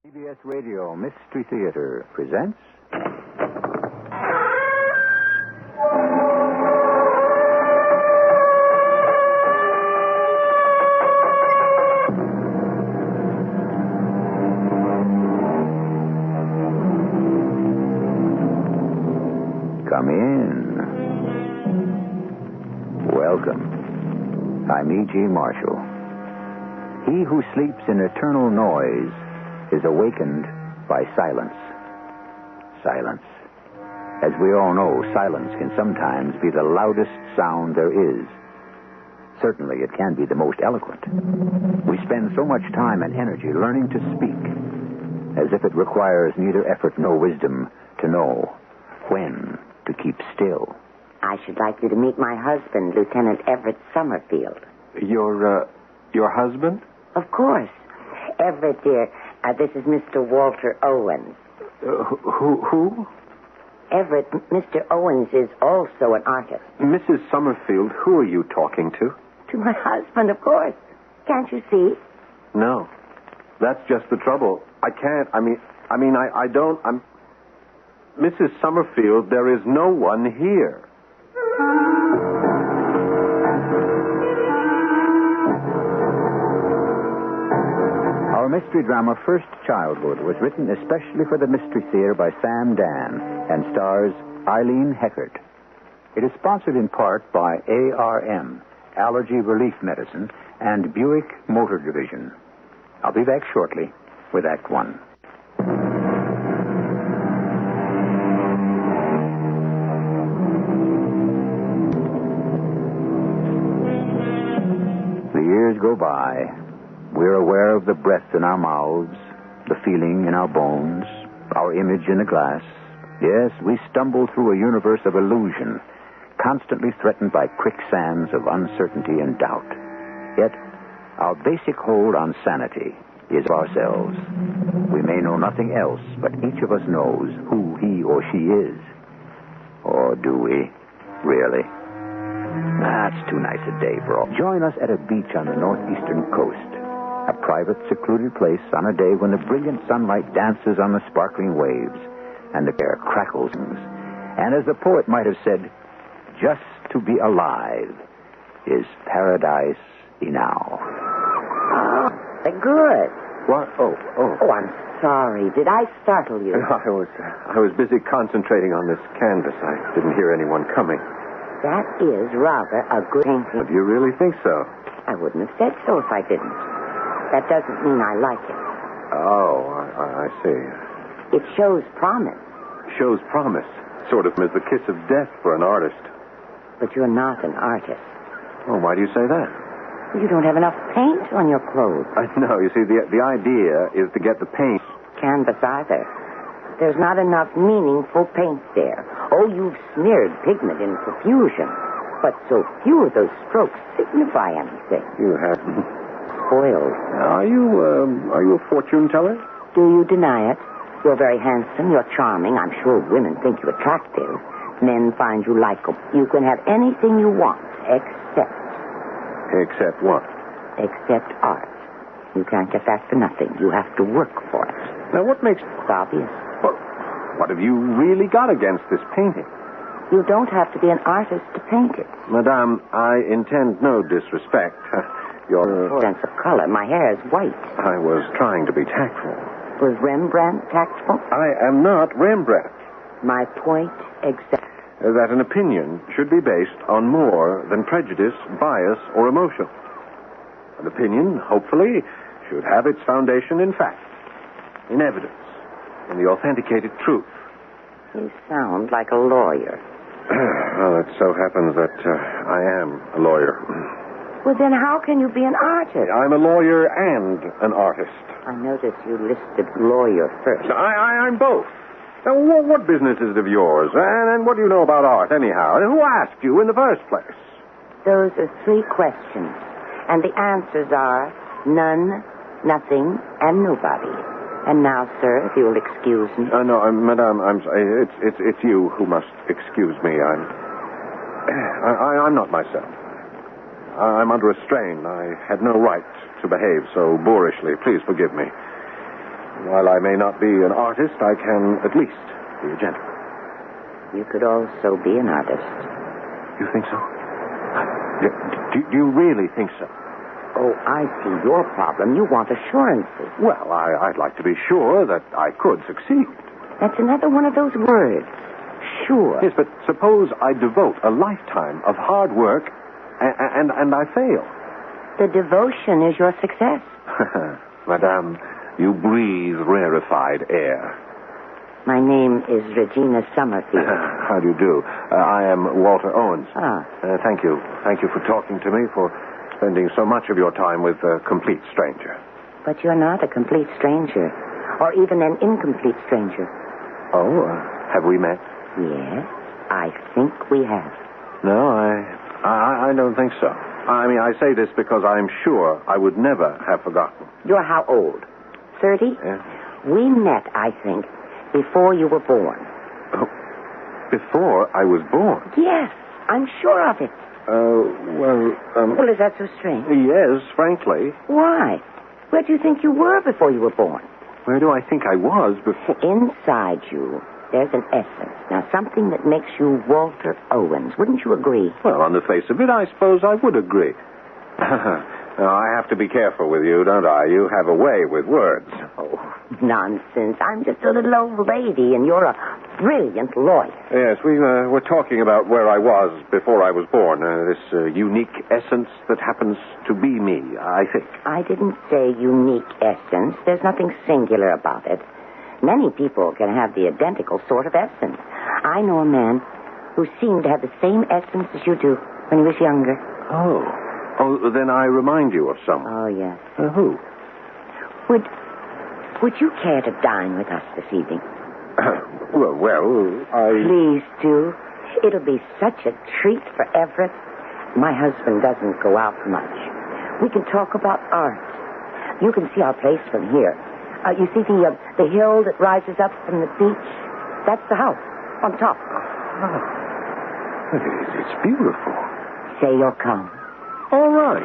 CBS Radio Mystery Theater presents... Come in. Welcome. I'm E.G. Marshall. He who sleeps in eternal noise is awakened by silence. Silence. As we all know, silence can sometimes be the loudest sound there is. Certainly, it can be the most eloquent. We spend so much time and energy learning to speak, as if it requires neither effort nor wisdom to know when to keep still. I should like you to meet my husband, Lieutenant Everett Summerfield. Your husband? Of course. Everett, dear, this is Mr. Walter Owens. Who? Everett, Mr. Owens is also an artist. Mrs. Summerfield, who are you talking to? To my husband, of course. Can't you see? No. That's just the trouble. I can't. I don't. Mrs. Summerfield, there is no one here. Our mystery drama, First Childhood, was written especially for the Mystery Theater by Sam Dann and stars Eileen Heckart. It is sponsored in part by ARM, Allergy Relief Medicine, and Buick Motor Division. I'll be back shortly with Act One. The years go by. We're aware of the breath in our mouths, the feeling in our bones, our image in the glass. Yes, we stumble through a universe of illusion, constantly threatened by quicksands of uncertainty and doubt. Yet, our basic hold on sanity is ourselves. We may know nothing else, but each of us knows who he or she is. Or do we? Really? That's too nice a day for all. Join us at a beach on the northeastern coast. A private, secluded place on a day when the brilliant sunlight dances on the sparkling waves and the air crackles. And as the poet might have said, just to be alive is paradise enow. Oh, good. What? Oh. Oh, I'm sorry. Did I startle you? I was busy concentrating on this canvas. I didn't hear anyone coming. That is rather a good painting. Do you really think so? I wouldn't have said so if I didn't. That doesn't mean I like it. Oh, I see. It shows promise. Shows promise. Sort of as the kiss of death for an artist. But you're not an artist. Oh, why do you say that? You don't have enough paint on your clothes. No, you see, the idea is to get the paint. Canvas either. There's not enough meaningful paint there. Oh, you've smeared pigment in profusion. But so few of those strokes signify anything. You have... Spoiled. Are you a fortune teller? Do you deny it? You're very handsome. You're charming. I'm sure women think you attractive. Men find you likable. You can have anything you want, except... Except what? Except art. You can't get that for nothing. You have to work for it. Now, what makes... It's obvious. What have you really got against this painting? You don't have to be an artist to paint it. Madame, I intend no disrespect. Your sense of color. My hair is white. I was trying to be tactful. Was Rembrandt tactful? I am not Rembrandt. My point exactly. That an opinion should be based on more than prejudice, bias, or emotion. An opinion, hopefully, should have its foundation in fact, in evidence, in the authenticated truth. You sound like a lawyer. Well, it so happens that I am a lawyer. Well, then how can you be an artist? I'm a lawyer and an artist. I noticed you listed lawyer first. I'm both. Now, what business is it of yours? And what do you know about art, anyhow? And who asked you in the first place? Those are 3 questions. And the answers are none, nothing, and nobody. And now, sir, if you'll excuse me. No, Madame, I'm sorry. It's you who must excuse me. I'm not myself. I'm under a strain. I had no right to behave so boorishly. Please forgive me. While I may not be an artist, I can at least be a gentleman. You could also be an artist. You think so? Do you really think so? Oh, I see your problem. You want assurances. Well, I'd like to be sure that I could succeed. That's another one of those words. Sure. Yes, but suppose I devote a lifetime of hard work and I fail. The devotion is your success. Madame, you breathe rarefied air. My name is Regina Summerfield. How do you do? I am Walter Owens. Ah. Thank you. Thank you for talking to me, for spending so much of your time with a complete stranger. But you're not a complete stranger, or even an incomplete stranger. Oh, have we met? Yes, I think we have. No, I don't think so. I mean, I say this because I'm sure I would never have forgotten. You're how old? 30? Yeah. We met, I think, before you were born. Oh, before I was born? Yes, I'm sure of it. Well, is that so strange? Yes, frankly. Why? Where do you think you were before you were born? Where do I think I was before? Inside you, there's an essence. Now, something that makes you Walter Owens. Wouldn't you agree? Well, on the face of it, I suppose I would agree. Now, I have to be careful with you, don't I? You have a way with words. Oh, nonsense. I'm just a little old lady, and you're a brilliant lawyer. Yes, we were talking about where I was before I was born. This unique essence that happens to be me, I think. I didn't say unique essence. There's nothing singular about it. Many people can have the identical sort of essence. I know a man who seemed to have the same essence as you do when he was younger. Oh, then I remind you of someone. Oh, yes. Who? Would you care to dine with us this evening? I... Please do. It'll be such a treat for Everett. My husband doesn't go out much. We can talk about art. You can see our place from here. You see the hill that rises up from the beach? That's the house on top. It's beautiful. Say you'll come. All right.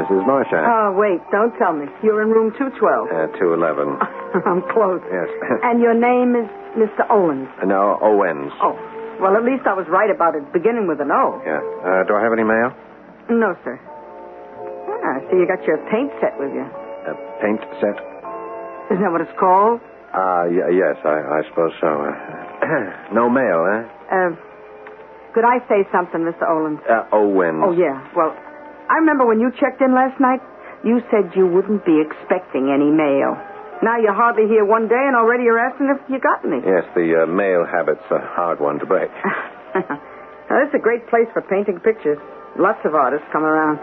Mrs. Marshall. Oh, wait, don't tell me. You're in room 212. 211. I'm close. Yes. And your name is Mr. Owens? No, Owens. Oh, well, at least I was right about it, beginning with an O. Yeah. Do I have any mail? No, sir. I see you got your paint set with you. A paint set? Isn't that what it's called? Yes, I suppose so. No mail, eh? Could I say something, Mr. Owens? Owens. Oh, yeah. Well, I remember when you checked in last night, you said you wouldn't be expecting any mail. Now you're hardly here one day, and already you're asking if you got any. Yes, the mail habit's a hard one to break. Now, this is a great place for painting pictures. Lots of artists come around.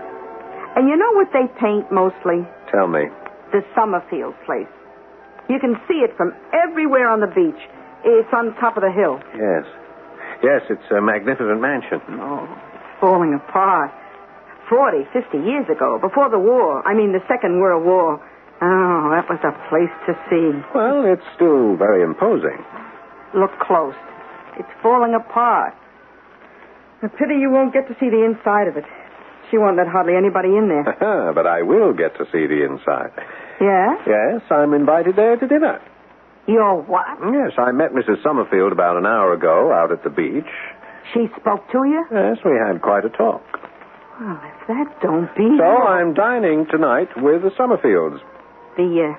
And you know what they paint mostly? Tell me. The Summerfield place. You can see it from everywhere on the beach. It's on top of the hill. Yes. Yes, it's a magnificent mansion. Oh, it's falling apart. 40, 50 years ago, before the war. I mean, the Second World War. Oh, that was a place to see. Well, it's still very imposing. Look close. It's falling apart. A pity you won't get to see the inside of it. She won't let hardly anybody in there. But I will get to see the inside. Yeah? Yes, I'm invited there to dinner. You're what? Yes, I met Mrs. Summerfield about an hour ago out at the beach. She spoke to you? Yes, we had quite a talk. Well, if that don't be... So I'm dining tonight with the Summerfields. The,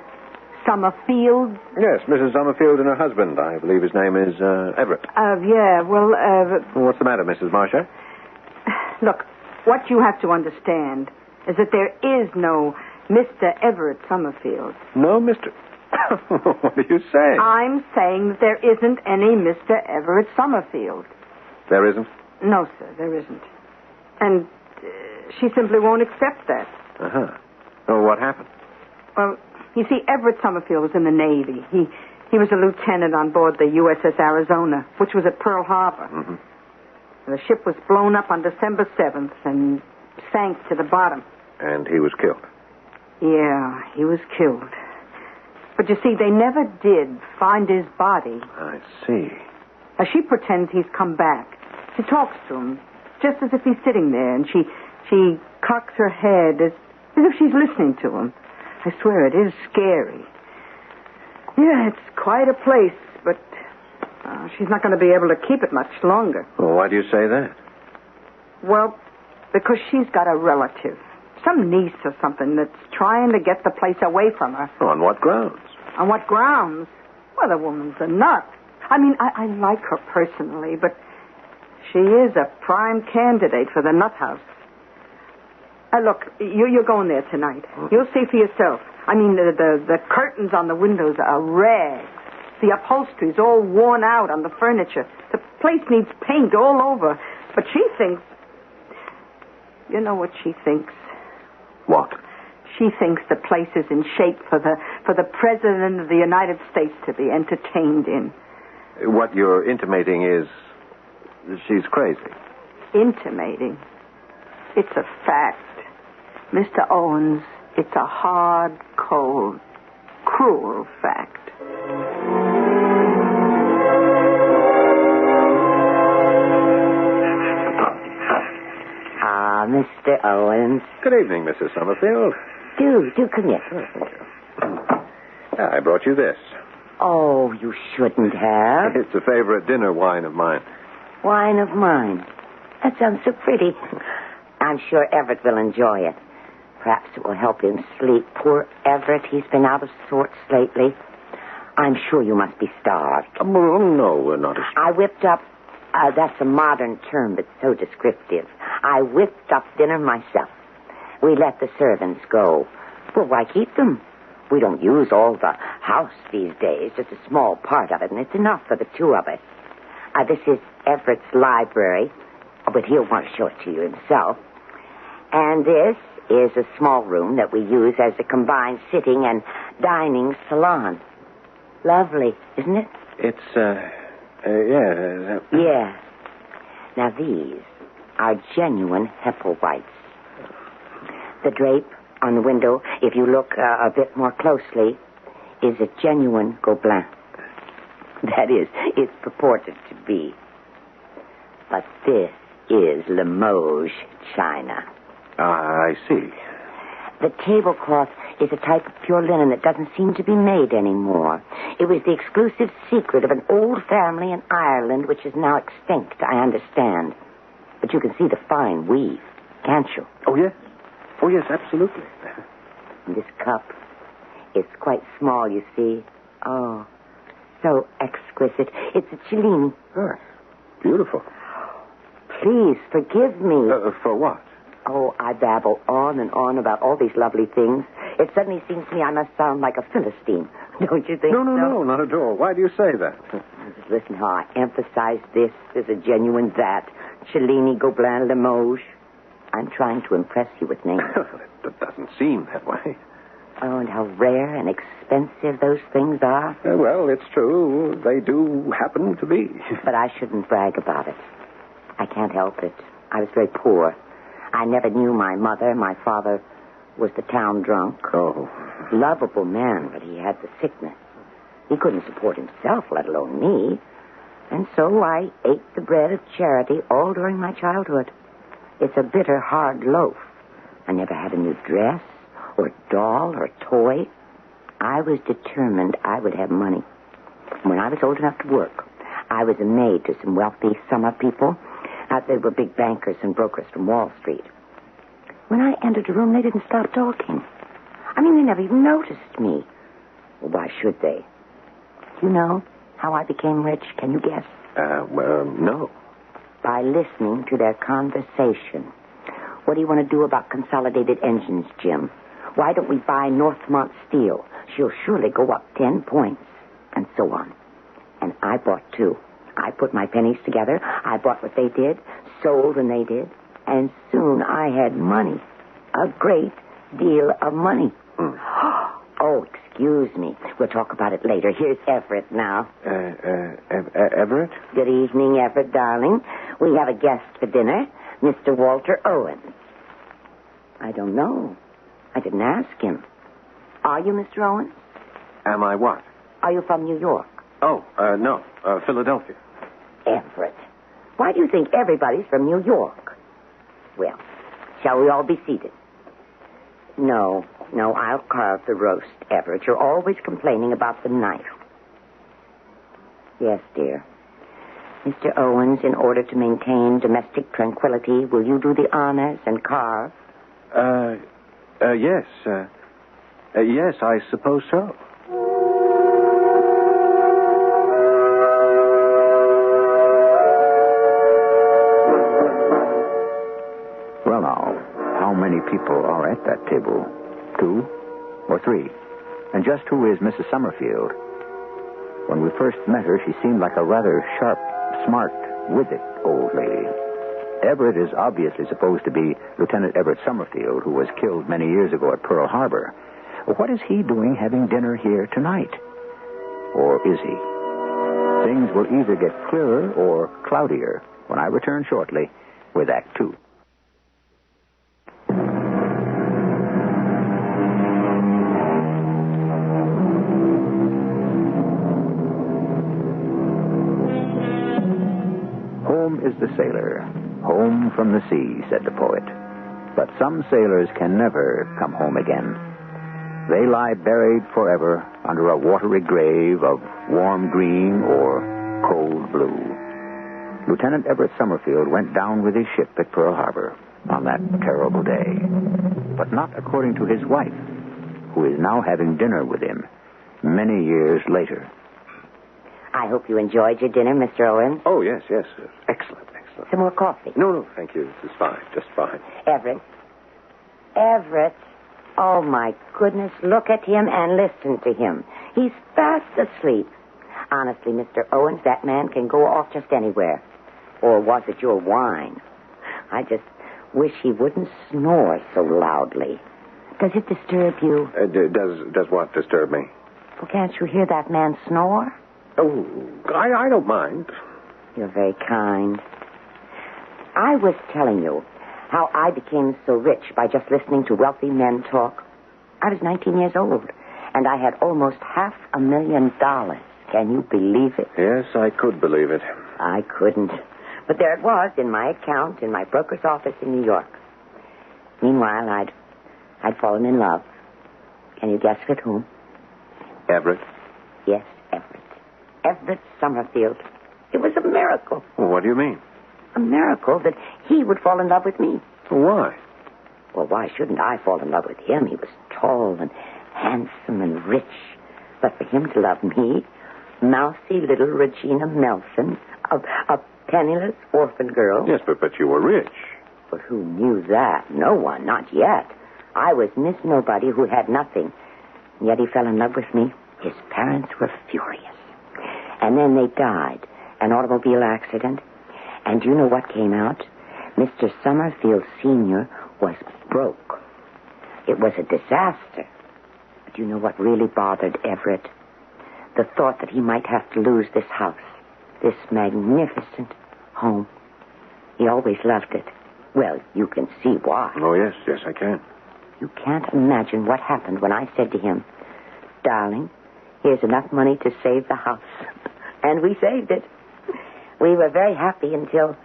Summerfield? Yes, Mrs. Summerfield and her husband. I believe his name is, Everett. Yeah, well, What's the matter, Mrs. Marshall? Look, what you have to understand is that there is no Mr. Everett Summerfield. No, Mr... What are you saying? I'm saying that there isn't any Mr. Everett Summerfield. There isn't? No, sir, there isn't. And she simply won't accept that. Uh-huh. Oh, what happened? Well, you see, Everett Summerfield was in the Navy. He was a lieutenant on board the USS Arizona, which was at Pearl Harbor. Mm-hmm. The ship was blown up on December 7th and sank to the bottom. And he was killed? Yeah, he was killed. But you see, they never did find his body. I see. Now, she pretends he's come back. She talks to him, just as if he's sitting there, and she cocks her head as if she's listening to him. I swear it is scary. Yeah, it's quite a place, but she's not going to be able to keep it much longer. Well, why do you say that? Well, because she's got a relative, some niece or something, that's trying to get the place away from her. On what grounds? On what grounds? Well, the woman's a nut. I mean, I like her personally, but she is a prime candidate for the nut house. Look, you're going there tonight. You'll see for yourself. I mean, the curtains on the windows are rags. The upholstery's all worn out on the furniture. The place needs paint all over. But she thinks... You know what she thinks? What? She thinks the place is in shape for the President of the United States to be entertained in. What you're intimating is she's crazy. Intimating? It's a fact. Mr. Owens, it's a hard, cold, cruel fact. Mr. Owens. Good evening, Mrs. Summerfield. Do come here. Oh, thank you. I brought you this. Oh, you shouldn't have. It's a favorite dinner wine of mine. Wine of mine. That sounds so pretty. I'm sure Everett will enjoy it. Perhaps it will help him sleep. Poor Everett, he's been out of sorts lately. I'm sure you must be starved. No, we're not. I whipped up... that's a modern term, but so descriptive. I whipped up dinner myself. We let the servants go. Well, why keep them? We don't use all the house these days, just a small part of it, and it's enough for the two of us. This is Everett's library, but he'll want to show it to you himself. And this is a small room that we use as a combined sitting and dining salon. Lovely, isn't it? It's, yeah. Yeah. Now, these are genuine Hepplewhites. The drape on the window, if you look a bit more closely, is a genuine Gobelin. That is, it's purported to be. But this is Limoges china. I see. The tablecloth is a type of pure linen that doesn't seem to be made anymore. It was the exclusive secret of an old family in Ireland, which is now extinct, I understand. But you can see the fine weave, can't you? Oh, yes. Oh, yes, absolutely. And this cup is quite small, you see. Oh, so exquisite. It's a Cellini. Oh, beautiful. Please, forgive me. For what? Oh, I babble on and on about all these lovely things. It suddenly seems to me I must sound like a Philistine. Don't you think so? No, not at all. Why do you say that? Just listen how I emphasize this as a genuine that. Cellini, Gobelin, Limoges. I'm trying to impress you with names. It doesn't seem that way. Oh, and how rare and expensive those things are. Well, it's true. They do happen to be. But I shouldn't brag about it. I can't help it. I was very poor. I never knew my mother. My father was the town drunk. Oh. Lovable man, but he had the sickness. He couldn't support himself, let alone me. And so I ate the bread of charity all during my childhood. It's a bitter, hard loaf. I never had a new dress or a doll or a toy. I was determined I would have money. When I was old enough to work, I was a maid to some wealthy summer people. They were big bankers and brokers from Wall Street. When I entered a room, they didn't stop talking. I mean, they never even noticed me. Well, why should they? Do you know how I became rich? Can you guess? No. By listening to their conversation. What do you want to do about Consolidated Engines, Jim? Why don't we buy Northmont Steel? She'll surely go up 10 points. And so on. And I bought two. I put my pennies together. I bought what they did, sold when they did, and soon I had money. A great deal of money. Oh, excuse me. We'll talk about it later. Here's Everett now. Everett? Good evening, Everett, darling. We have a guest for dinner, Mr. Walter Owens. I don't know. I didn't ask him. Are you Mr. Owens? Am I what? Are you from New York? Oh, no. Philadelphia. Everett, Why do you think everybody's from New York? Well, shall we all be seated? No, I'll carve the roast, Everett. You're always complaining about the knife. Yes, dear. Mr. Owens, in order to maintain domestic tranquility, will you do the honors and carve? Yes. Yes, I suppose so. Well, now, how many people are at that table? 2 or 3? And just who is Mrs. Summerfield? When we first met her, she seemed like a rather sharp, smart, with-it old lady. Everett is obviously supposed to be Lieutenant Everett Summerfield, who was killed many years ago at Pearl Harbor. What is he doing having dinner here tonight? Or is he? Things will either get clearer or cloudier when I return shortly with Act 2. Home is the sailor, home from the sea, said the poet. But some sailors can never come home again. They lie buried forever under a watery grave of warm green or cold blue. Lieutenant Everett Summerfield went down with his ship at Pearl Harbor on that terrible day. But not according to his wife, who is now having dinner with him many years later. I hope you enjoyed your dinner, Mr. Owens. Oh, yes. Excellent. Some more coffee? No, thank you. This is fine. Just fine. Everett. Oh, my goodness. Look at him and listen to him. He's fast asleep. Honestly, Mr. Owens, that man can go off just anywhere. Or was it your wine? I just wish he wouldn't snore so loudly. Does it disturb you? Does what disturb me? Well, can't you hear that man snore? Oh, I don't mind. You're very kind. I was telling you how I became so rich by just listening to wealthy men talk. I was 19 years old, and I had almost $500,000. Can you believe it? Yes, I could believe it. I couldn't. But there it was in my account in my broker's office in New York. Meanwhile, I'd fallen in love. Can you guess with whom? Everett? Yes, Everett. Everett Summerfield. It was a miracle. Well, what do you mean? A miracle that he would fall in love with me. Why? Well, why shouldn't I fall in love with him? He was tall and handsome and rich. But for him to love me, mousy little Regina Melson, a penniless orphan girl. Yes, but you were rich. But who knew that? No one, not yet. I was Miss Nobody who had nothing. And yet he fell in love with me. His parents were furious. And then they died. An automobile accident. And do you know what came out? Mr. Summerfield Sr. was broke. It was a disaster. But you know what really bothered Everett? The thought that he might have to lose this house, this magnificent home. He always loved it. Well, you can see why. Oh, yes, I can. You can't imagine what happened when I said to him, "Darling, here's enough money to save the house." And we saved it. We were very happy until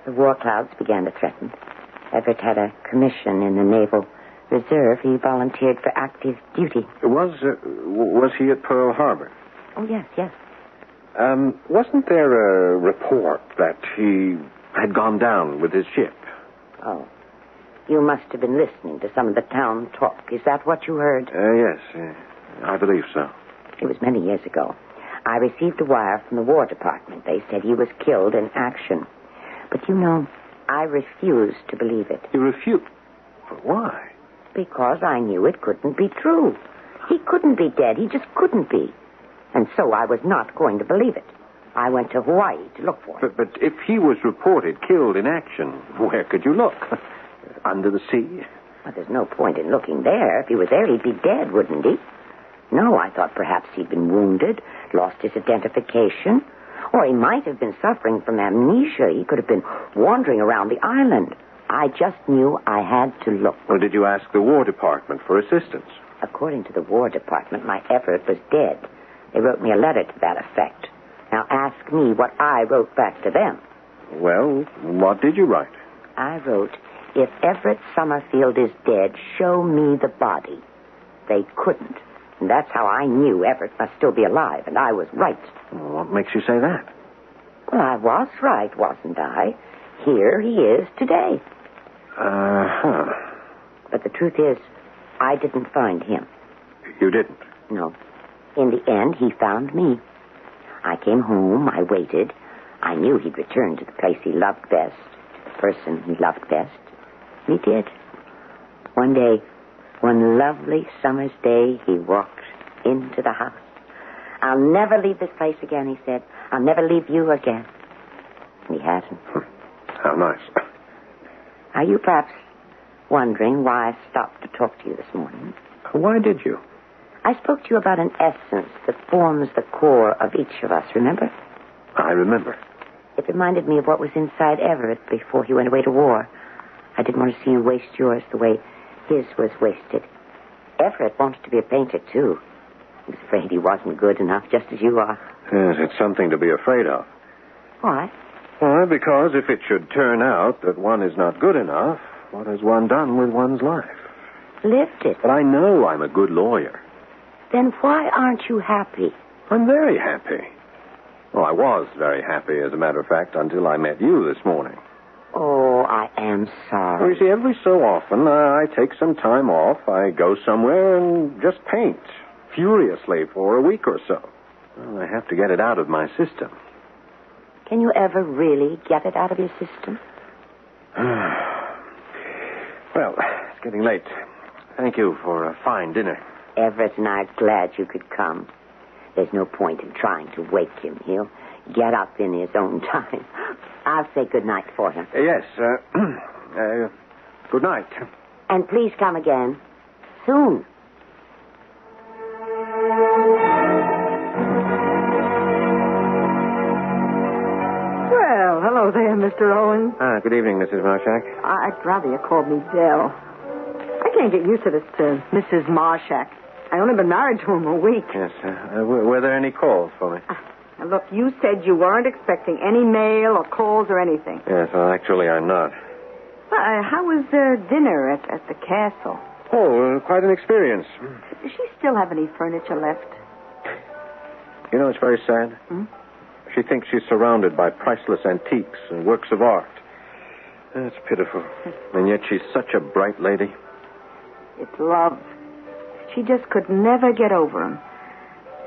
the war clouds began to threaten. Everett had a commission in the Naval Reserve. He volunteered for active duty. Was he at Pearl Harbor? Oh, yes. Wasn't there a report that he had gone down with his ship? Oh. You must have been listening to some of the town talk. Is that what you heard? Yes. I believe so. It was many years ago. I received a wire from the War Department. They said he was killed in action. But you know, I refused to believe it. You refused? But why? Because I knew it couldn't be true. He couldn't be dead. He just couldn't be. And so I was not going to believe it. I went to Hawaii to look for him. But if he was reported killed in action, where could you look? Under the sea? Well, there's no point in looking there. If he was there, he'd be dead, wouldn't he? No, I thought perhaps he'd been wounded, lost his identification, or he might have been suffering from amnesia. He could have been wandering around the island. I just knew I had to look. Well, did you ask the War Department for assistance? According to the War Department, my Everett was dead. They wrote me a letter to that effect. Now ask me what I wrote back to them. Well, what did you write? I wrote, if Everett Summerfield is dead, show me the body. They couldn't. And that's how I knew Everett must still be alive, and I was right. Well, what makes you say that? Well, I was right, wasn't I? Here he is today. Uh-huh. But the truth is, I didn't find him. You didn't? No. In the end, he found me. I came home, I waited. I knew he'd return to the place he loved best, the person he loved best. He did. One day, one lovely summer's day, he walked into the house. I'll never leave this place again, he said. I'll never leave you again. And he hasn't. How nice. Are you perhaps wondering why I stopped to talk to you this morning? Why did you? I spoke to you about an essence that forms the core of each of us, remember? I remember. It reminded me of what was inside Everett before he went away to war. I didn't want to see you waste yours the way his was wasted. Everett wanted to be a painter, too. He was afraid he wasn't good enough, just as you are. Yes, it's something to be afraid of. Why? Why, because if it should turn out that one is not good enough, what has one done with one's life? Lived it. But I know I'm a good lawyer. Then why aren't you happy? I'm very happy. Well, I was very happy, as a matter of fact, until I met you this morning. Oh, I am sorry. Well, you see, every so often I take some time off. I go somewhere and just paint furiously for a week or so. Well, I have to get it out of my system. Can you ever really get it out of your system? Well, it's getting late. Thank you for a fine dinner. Everett and I are glad you could come. There's no point in trying to wake him. He'll get up in his own time. I'll say good night for him. Yes, good night. And please come again. Soon. Well, hello there, Mr. Owen. Good evening, Mrs. Marshak. I'd rather you called me Dell. I can't get used to this Mrs. Marshak. I only been married to him a week. Yes, were there any calls for me? Now, look, you said you weren't expecting any mail or calls or anything. Yes, well, actually, I'm not. How was dinner at the castle? Oh, quite an experience. Does she still have any furniture left? You know, it's very sad. Hmm? She thinks she's surrounded by priceless antiques and works of art. It's pitiful. And yet she's such a bright lady. It's love. She just could never get over him.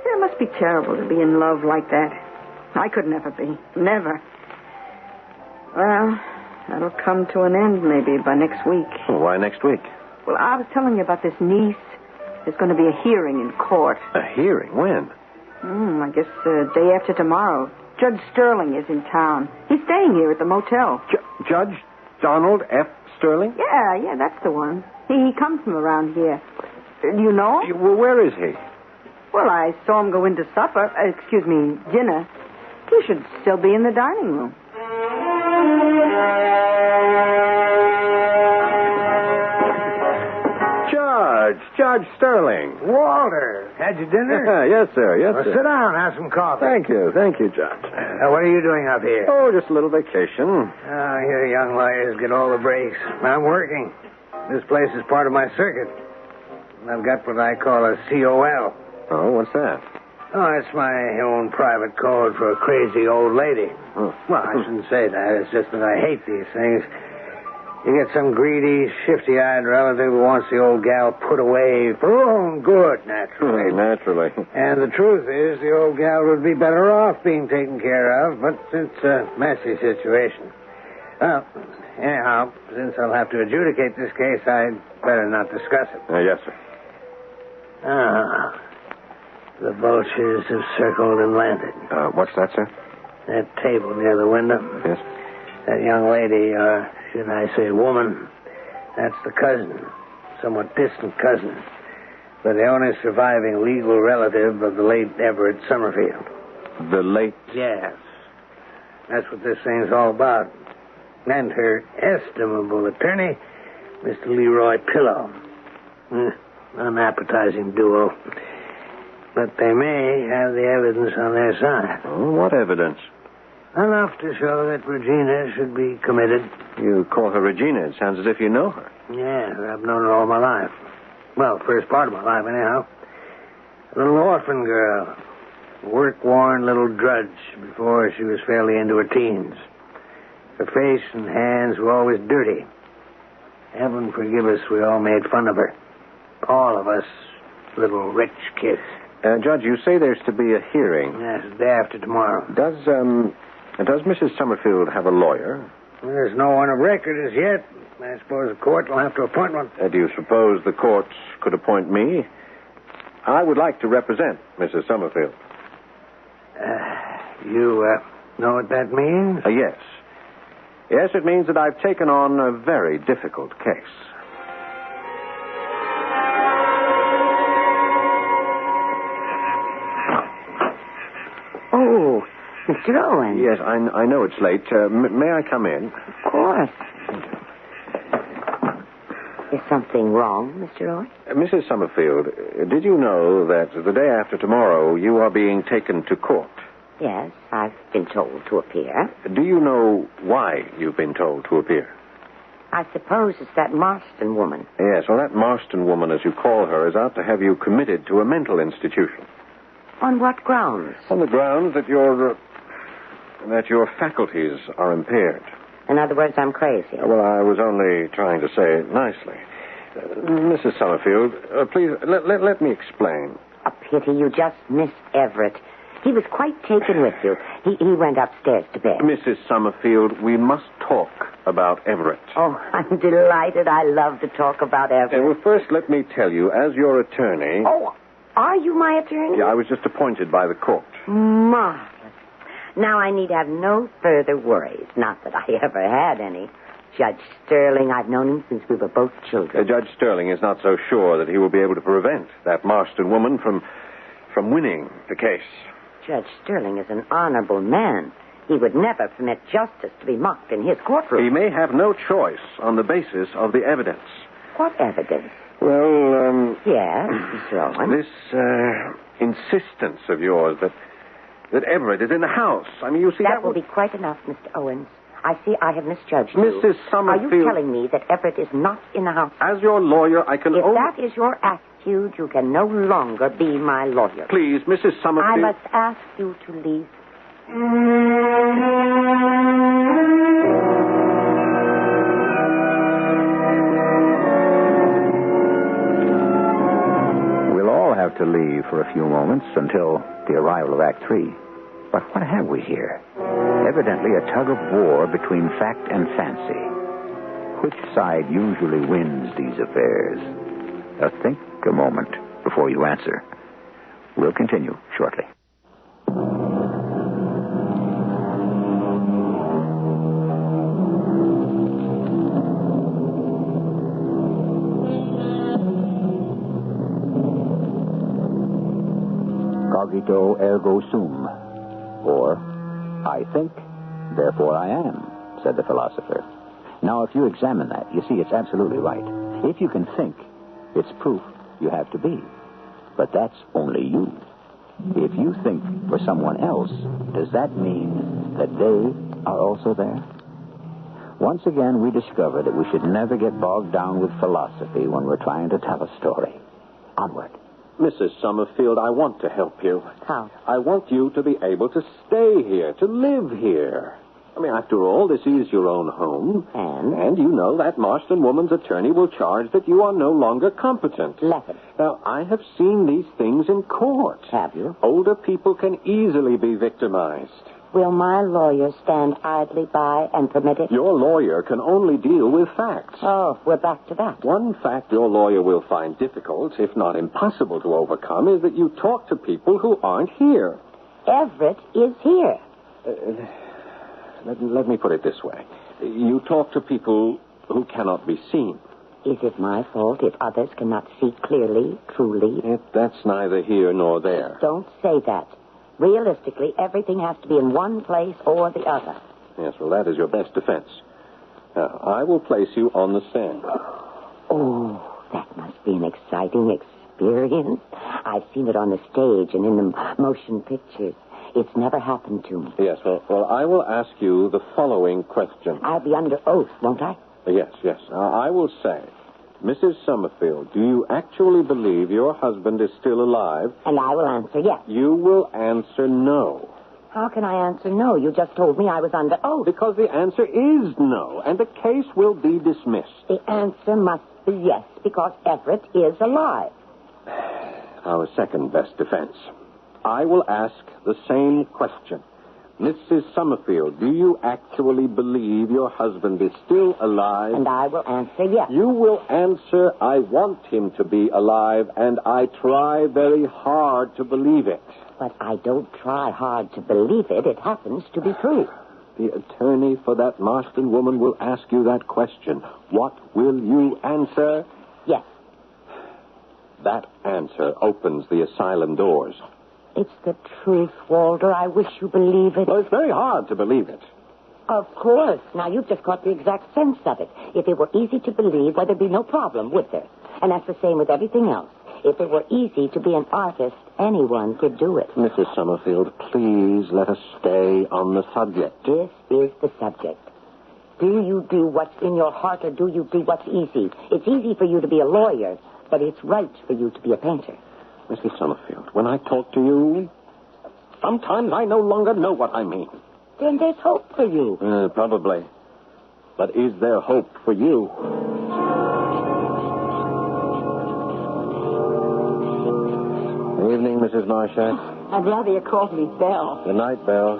It must be terrible to be in love like that. I could never be. Never. Well, that'll come to an end maybe by next week. Oh, why next week? Well, I was telling you about this niece. There's going to be a hearing in court. A hearing? When? I guess day after tomorrow. Judge Sterling is in town. He's staying here at the motel. Judge Donald F. Sterling? Yeah, that's the one. He comes from around here. Do you know him? Well, where is he? Well, I saw him go into dinner. He should still be in the dining room. Judge Sterling. Walter, had your dinner? Yes, sir. Yes, Well, sir. sit down, have some coffee. Thank you, Judge. What are you doing up here? Oh, just a little vacation. I hear young lawyers get all the breaks. I'm working. This place is part of my circuit. I've got what I call a COL. Oh, what's that? Oh, it's my own private code for a crazy old lady. Oh. Well, I shouldn't say that. It's just that I hate these things. You get some greedy, shifty-eyed relative who wants the old gal put away for her own good, naturally. Naturally. And the truth is, the old gal would be better off being taken care of, but it's a messy situation. Well, anyhow, since I'll have to adjudicate this case, I'd better not discuss it. Yes, sir. The vultures have circled and landed. What's that, sir? That table near the window. Yes. That young lady, should I say woman, that's the cousin, somewhat distant cousin, but the only surviving legal relative of the late Everett Summerfield. The late? Yes. That's what this thing's all about. And her estimable attorney, Mr. Leroy Pillow. Unappetizing duo. But they may have the evidence on their side. Oh, what evidence? Enough to show that Regina should be committed. You call her Regina. It sounds as if you know her. Yeah, I've known her all my life. Well, first part of my life, anyhow. A little orphan girl. A work-worn little drudge before she was fairly into her teens. Her face and hands were always dirty. Heaven forgive us, we all made fun of her. All of us little rich kids. Judge, you say there's to be a hearing. Yes, the day after tomorrow. Does Mrs. Summerfield have a lawyer? There's no one of record as yet. I suppose the court will have to appoint one. Do you suppose the court could appoint me? I would like to represent Mrs. Summerfield. You know what that means? Yes. Yes, it means that I've taken on a very difficult case. Oh, Mr. Owen. Yes, I know it's late. May I come in? Of course. Is something wrong, Mr. Owen? Mrs. Summerfield, did you know that the day after tomorrow you are being taken to court? Yes, I've been told to appear. Do you know why you've been told to appear? I suppose it's that Marston woman. Yes, well, that Marston woman, as you call her, is out to have you committed to a mental institution. On what grounds? On the grounds that your faculties are impaired. In other words, I'm crazy. Well, I was only trying to say it nicely. Mrs. Summerfield, please, let me explain. A pity you just missed Everett. He was quite taken with you. He went upstairs to bed. Mrs. Summerfield, we must talk about Everett. Oh, I'm delighted. I love to talk about Everett. Well, first, let me tell you, as your attorney... Oh, are you my attorney? Yeah, I was just appointed by the court. Marvelous. Now I need have no further worries. Not that I ever had any. Judge Sterling, I've known him since we were both children. Judge Sterling is not so sure that he will be able to prevent that Marston woman from winning the case. Judge Sterling is an honorable man. He would never permit justice to be mocked in his courtroom. He may have no choice on the basis of the evidence. What evidence? Well, Yes, Mr. Owen. This insistence of yours that Everett is in the house. I mean, you see, that will be quite enough, Mr. Owens. I see I have misjudged you. Mrs. Summerfield... Are you telling me that Everett is not in the house? As your lawyer, I can If only... that is your attitude, you can no longer be my lawyer. Please, Mrs. Summerfield... I must ask you to leave. We'll all have to leave for a few moments until the arrival of Act 3. But what have we here? Evidently a tug of war between fact and fancy. Which side usually wins these affairs? Think a moment before you answer. We'll continue shortly. Cogito ergo sum. Or, I think, therefore I am, said the philosopher. Now, if you examine that, you see it's absolutely right. If you can think, it's proof you have to be. But that's only you. If you think for someone else, does that mean that they are also there? Once again, we discover that we should never get bogged down with philosophy when we're trying to tell a story. Onward. Mrs. Summerfield, I want to help you. How? I want you to be able to stay here, to live here. I mean, after all, this is your own home. And you know that Marston woman's attorney will charge that you are no longer competent. let it. Now, I have seen these things in court. Have you? Older people can easily be victimized. Will my lawyer stand idly by and permit it? Your lawyer can only deal with facts. Oh, we're back to that. One fact your lawyer will find difficult, if not impossible to overcome, is that you talk to people who aren't here. Everett is here. Let me put it this way. You talk to people who cannot be seen. Is it my fault if others cannot see clearly, truly? That's neither here nor there. Don't say that. Realistically, everything has to be in one place or the other. Yes, well, that is your best defense. Now, I will place you on the stand. Oh, that must be an exciting experience. I've seen it on the stage and in the motion pictures. It's never happened to me. Yes, well, I will ask you the following question. I'll be under oath, won't I? Yes. I will say, Mrs. Summerfield, do you actually believe your husband is still alive? And I will answer yes. You will answer no. How can I answer no? You just told me I was under oath. Because the answer is no, and the case will be dismissed. The answer must be yes, because Everett is alive. Our second best defense. I will ask the same question. Mrs. Summerfield, do you actually believe your husband is still alive? And I will answer yes. You will answer, I want him to be alive, and I try very hard to believe it. But I don't try hard to believe it. It happens to be true. The attorney for that Marston woman will ask you that question. What will you answer? Yes. That answer opens the asylum doors. It's the truth, Walter. I wish you believe it. Well, it's very hard to believe it. Of course. Now, you've just caught the exact sense of it. If it were easy to believe, well, there'd be no problem, would there? And that's the same with everything else. If it were easy to be an artist, anyone could do it. Mrs. Summerfield, please let us stay on the subject. This is the subject. Do you do what's in your heart, or do you do what's easy? It's easy for you to be a lawyer, but it's right for you to be a painter. Mrs. Summerfield, when I talk to you, sometimes I no longer know what I mean. Then there's hope for you. Probably. But is there hope for you? Evening, Mrs. Marshak. I'd rather you called me Belle. Good night, Belle.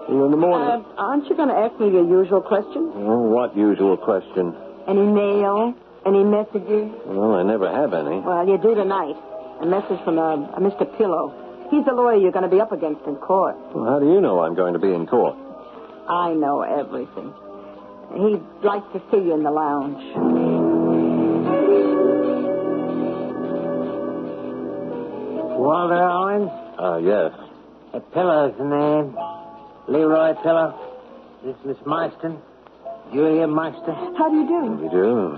See you in the morning. Aren't you going to ask me your usual question? Oh, what usual question? Any mail? Any messages? Well, I never have any. Well, you do tonight. A message from a Mr. Pillow. He's the lawyer you're going to be up against in court. Well, how do you know I'm going to be in court? I know everything. He'd like to see you in the lounge. Walter Owens? Yes. Pillow's the name. Leroy Pillow. This is Miss Marston. Julia Marston. How do you do? We do.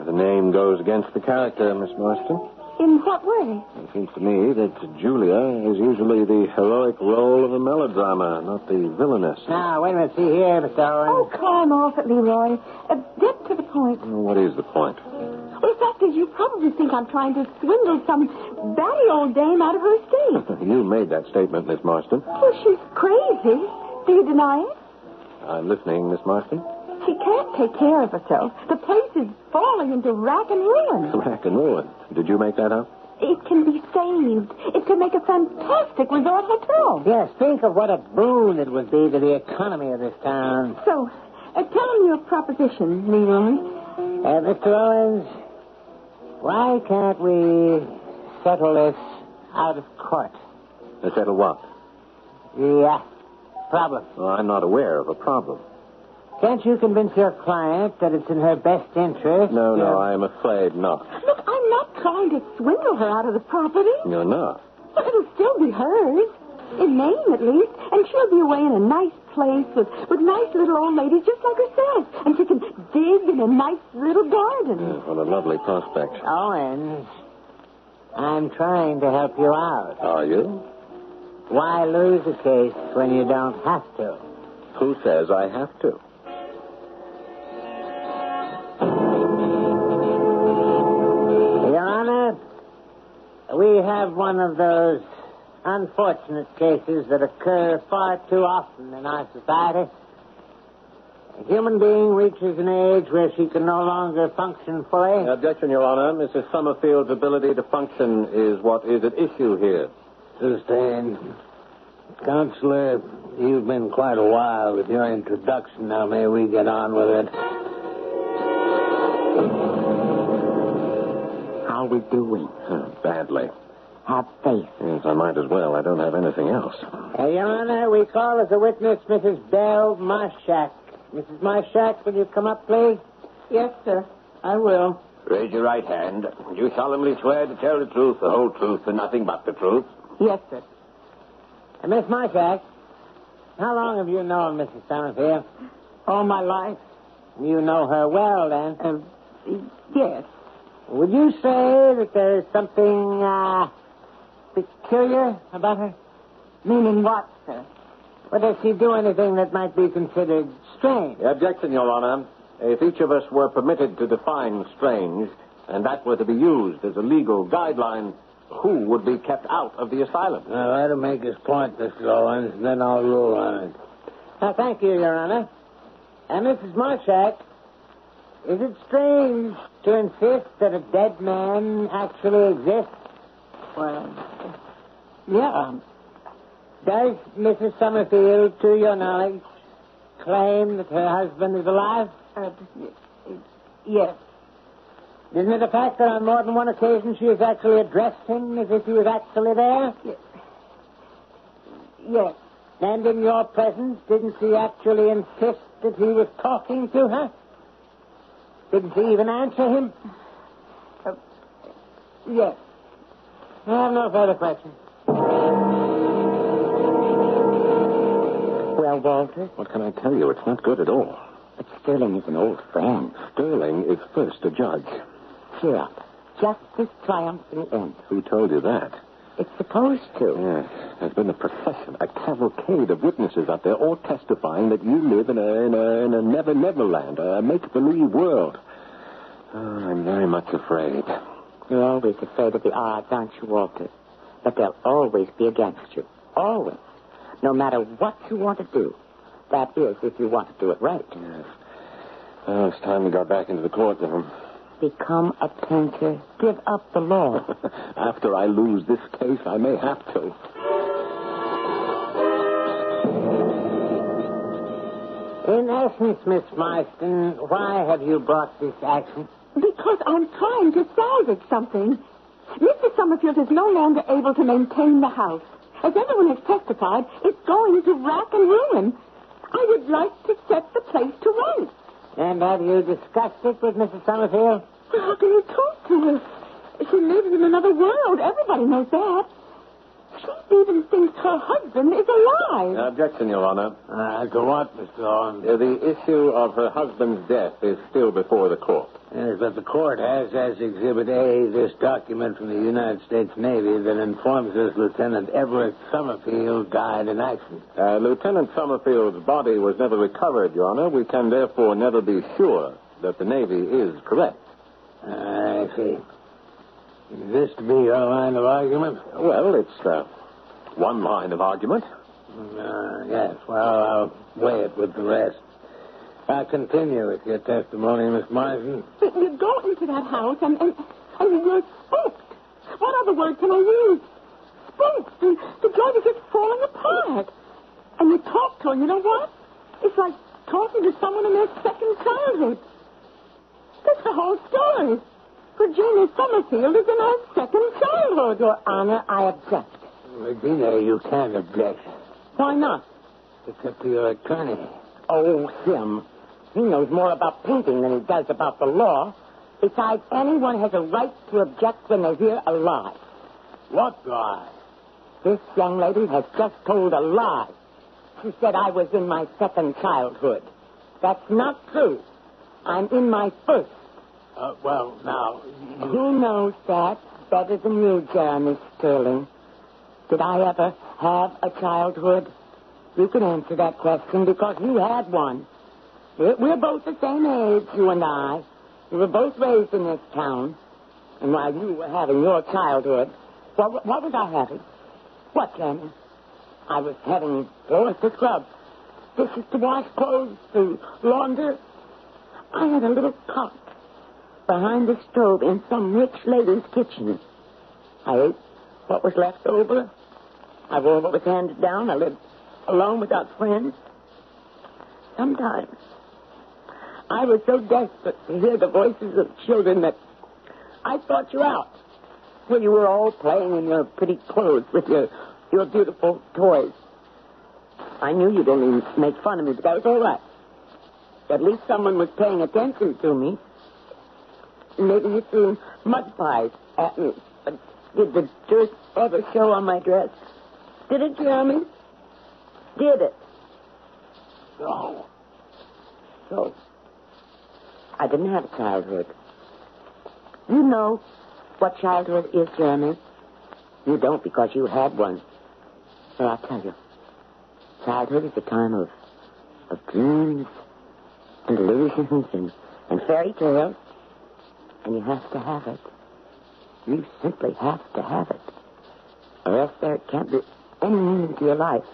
The name goes against the character, Miss Marston. In what way? It seems to me that Julia is usually the heroic role of a melodrama, not the villainess. Now, wait a minute. See here, Mr. Owens. Oh, climb off it, Leroy. Get to the point. What is the point? Well, the fact is, you probably think I'm trying to swindle some batty old dame out of her estate. You made that statement, Miss Marston. Well, she's crazy. Do you deny it? I'm listening, Miss Marston. She can't take care of herself. The place is falling into rack and ruin. Rack and ruin. Did you make that up? It can be saved. It could make a fantastic resort hotel. Yes, think of what a boon it would be to the economy of this town. So, tell him your proposition, Leroy. Mr. Owens, why can't we settle this out of court? Settle what? The problem. Well, I'm not aware of a problem. Can't you convince your client that it's in her best interest? No, I'm afraid not. Look, I'm not trying to swindle her out of the property. You're not. But it'll still be hers. In name, at least. And she'll be away in a nice place with nice little old ladies just like herself. And she can dig in a nice little garden. What a lovely prospect. Owens, I'm trying to help you out. Are you? Why lose a case when you don't have to? Who says I have to? Your Honor, we have one of those unfortunate cases that occur far too often in our society. A human being reaches an age where she can no longer function fully. Objection, Your Honor. Mrs. Summerfield's ability to function is what is at issue here. Sustained. Counselor, you've been quite a while with your introduction. Now, may we get on with it? How we doing? Badly. Have faith. Yes, I might as well. I don't have anything else. Your Honor, we call as a witness Mrs. Belle Marshak. Mrs. Marshak, will you come up, please? Yes, sir. I will. Raise your right hand. You solemnly swear to tell the truth, the whole truth, and nothing but the truth? Yes, sir. Miss Marshak, how long have you known Mrs. Summerfield? All my life. You know her well, then? Yes. Would you say that there is something peculiar about her? Meaning what, sir? Well, does she do anything that might be considered strange? Objection, Your Honor. If each of us were permitted to define strange, and that were to be used as a legal guideline, who would be kept out of the asylum? Now, let him make his point, Mr. Owens, and then I'll rule on it. Thank you, Your Honor. And Mrs. Marshak, is it strange to insist that a dead man actually exists? Well, yeah. Does Mrs. Summerfield, to your knowledge, claim that her husband is alive? Yes. Isn't it a fact that on more than one occasion she has actually addressed him as if he was actually there? Yes. And in your presence, didn't she actually insist that he was talking to her? Didn't she even answer him? Yes. I have no further questions. Well, Walter, What can I tell you? It's not good at all. but Sterling is an old friend. Sterling is first a judge. Cheer up. Justice triumphs in the end. Who told you that? It's supposed to. Yes, there's been a procession, a cavalcade of witnesses out there, all testifying that you live in a never land, a make-believe world. Oh, I'm very much afraid. You're always afraid of the odds, aren't you, Walter? But they'll always be against you. Always. No matter what you want to do. That is, if you want to do it right. Yes. Oh, it's time we got back into the courtroom. Become a painter. Give up the law. After I lose this case, I may have to. In essence, Miss Marston, why have you brought this action? Because I'm trying to salvage something. Mr. Summerfield is no longer able to maintain the house. As everyone has testified, it's going to rack and ruin. I would like to set the place to rights. And have you discussed it with Mrs. Summerfield? Well, how can you talk to her? She lives in another world. Everybody knows that. She even thinks her husband is alive. Objection, Your Honor. To what, Mr. Owens? The issue of her husband's death is still before the court. Yes, but the court has as Exhibit A this document from the United States Navy that informs us Lieutenant Everett Summerfield died in action. Lieutenant Summerfield's body was never recovered, Your Honor. We can therefore never be sure that the Navy is correct. I see. Is this to be your line of argument? Well, it's one line of argument. Yes, well, I'll weigh it with the rest. I'll continue with your testimony, Miss Marsden. But you go into that house and you're spooked. What other word can I use? Spooked. And the joint is just falling apart. And you talk to her, you know what? It's like talking to someone in their second childhood. That's the whole story. Regina Summerfield is in her second childhood. Your Honor, I object. Regina, you can't object. Why not? It's up to your attorney. Oh, him. He knows more about painting than he does about the law. Besides, anyone has a right to object when they hear a lie. What lie? This young lady has just told a lie. She said I was in my second childhood. That's not true. I'm in my first. Well, now... Who knows that better than you, Jeremy Sterling? Did I ever have a childhood? You can answer that question because you had one. We're both the same age, you and I. We were both raised in this town. And while you were having your childhood, what was I having? What, Jeremy? I was having floors to scrub, dishes to wash, clothes to launder. I had a little cot behind the stove in some rich lady's kitchen. I ate what was left over. I wore what was handed down. I lived alone without friends. Sometimes I was so desperate to hear the voices of children that I thought you out. Well, you were all playing in your pretty clothes with your beautiful toys. I knew you'd only make fun of me, but that was all right. At least someone was paying attention to me. Maybe you threw mud pies at me. But did the dirt ever show on my dress? Did it, Jeremy? Did it? No. So, I didn't have a childhood. You know what childhood is, Jeremy. You don't because you had one. Well, I'll tell you. Childhood is a time of dreams and illusions and fairy tales. And you have to have it. You simply have to have it. Or else there can't be any meaning to your life.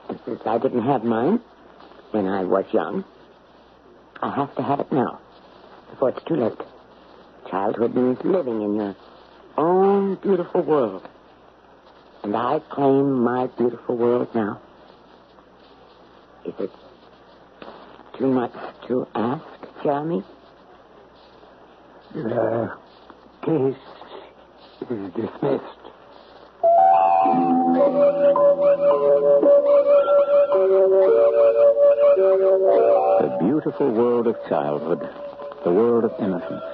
And since I didn't have mine when I was young, I have to have it now, before it's too late. Childhood means living in your own beautiful world. And I claim my beautiful world now. Is it too much to ask, Jeremy? The case is dismissed. The beautiful world of childhood, the world of innocence,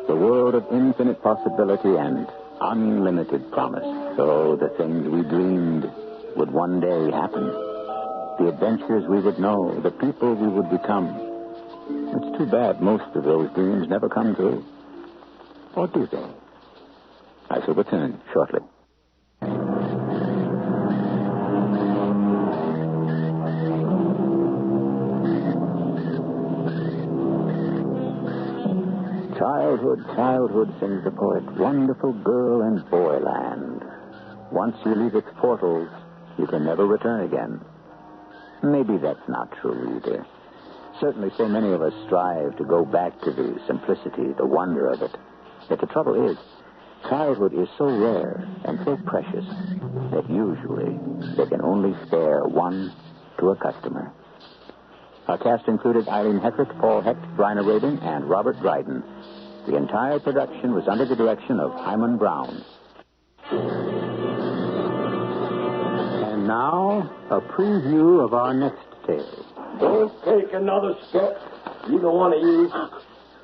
the world of infinite possibility and unlimited promise. So the things we dreamed would one day happen. The adventures we would know, the people we would become. It's too bad most of those dreams never come true. Or do they? I shall return shortly. Childhood, childhood, sings the poet. Wonderful girl and boy land. Once you leave its portals, you can never return again. Maybe that's not true either. Certainly so many of us strive to go back to the simplicity, the wonder of it. But the trouble is, childhood is so rare and so precious that usually they can only spare one to a customer. Our cast included Eileen, Heckart, Paul Hecht, Bryna, Raeburn, and Robert Dryden. The entire production was under the direction of Hyman Brown. And now, a preview of our next tale. Don't take another step. You don't want to use.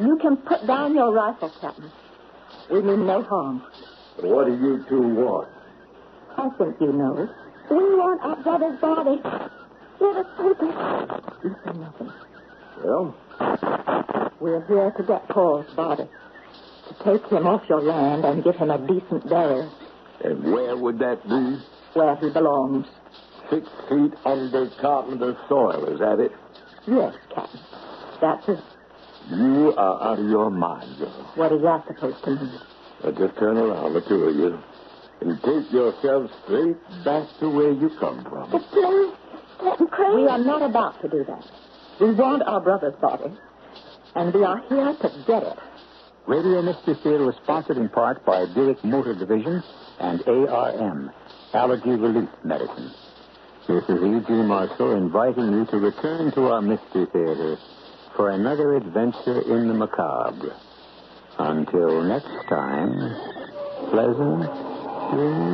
You can put down your rifle, Captain. We mean no harm. What do you two want? I think you know. We want our brother's body. Let us take it. You say nothing. Well, We're here to get Paul's body. To take him off your land and give him a decent burial. and where would that be? Where he belongs. 6 feet under carpenter soil, is that it? Yes, Captain. That's it. You are out of your mind, girl. What is that supposed to mean? Now just turn around, the two of you, and take yourselves straight back to where you come from. But please, Captain Crane. We are not about to do that. We want our brother's body, and we are here to get it. Radio Mystery Theater was sponsored in part by Buick Motor Division and ARM, Allergy Relief Medicine. This is E.G. Marshall inviting you to return to our Mystery Theater for another adventure in the macabre. Until next time, pleasant dreams.